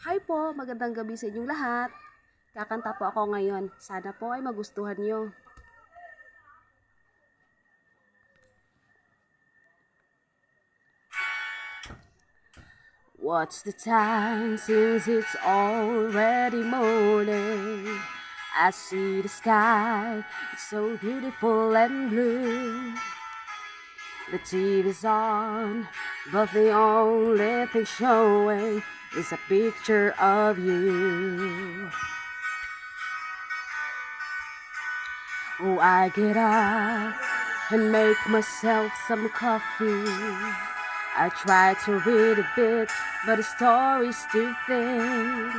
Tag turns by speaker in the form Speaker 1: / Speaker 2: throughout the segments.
Speaker 1: Hi po, magandang gabi sa inyong lahat. Kakanta po ako ngayon. Sana po ay magustuhan nyo. What's the time since it's already morning? I see the sky, it's so beautiful and blue. The TV's on, but the only thing showing is a picture of you. Oh, I get up and make myself some coffee. I try to read a bit, but the story's too thin.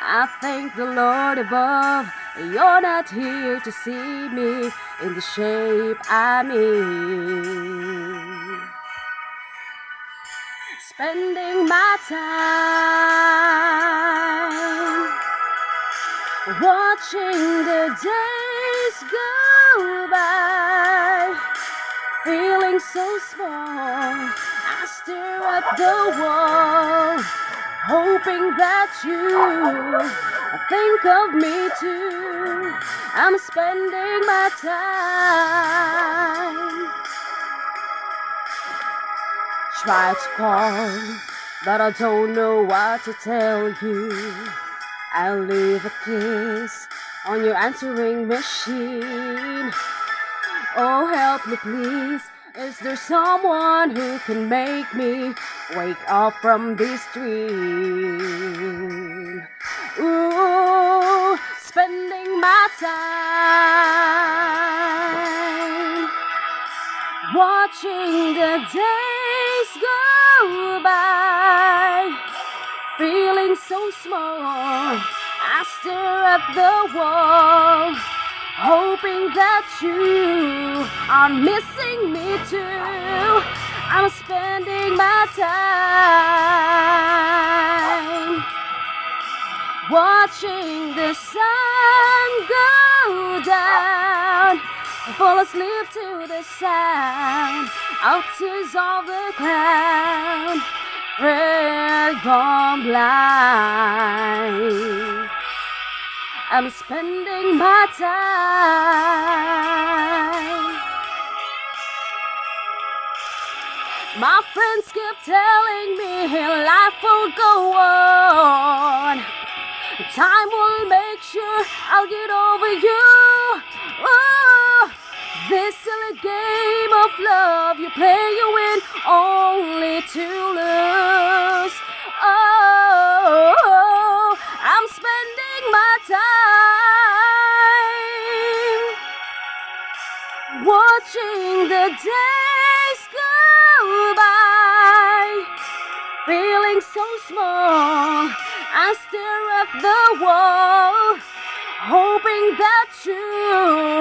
Speaker 1: I thank the Lord above, you're not here to see me in the shape I'm in. Spending my time watching the days go by, feeling so small. I stare at the wall, hoping that you think of me too. I'm spending my time. Try to call, but I don't know what to tell you. I'll leave a kiss on your answering machine. Oh, help me please. Is there someone who can make me wake up from this dream? Ooh, spending my time watching the days go by, feeling so small. I stare at the wall, hoping that you are missing me too. I'm spending my time watching the sun go down. I fall asleep to the sound of tears of the clown. Red gone blind. I'm spending my time. My friends keep telling me life will go on. Time will make sure I'll get over you. Oh, this silly game of love you play, you win only to lose. Oh, I'm spending my time watching the days go by, feeling so small. I stare at the wall, hoping that you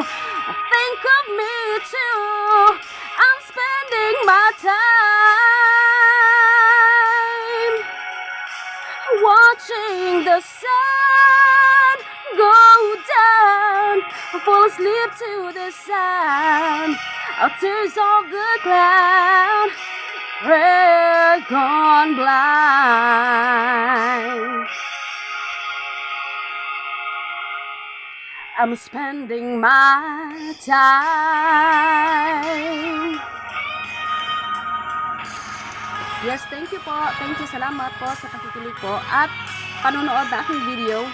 Speaker 1: think of me too. I'm spending my time watching the sun go down. I fall asleep to the sound of tears of the clown. Red gone blind. I'm spending my time. Yes, thank you po. Thank you, salamat po sa pakikinig po at panonood na aking video.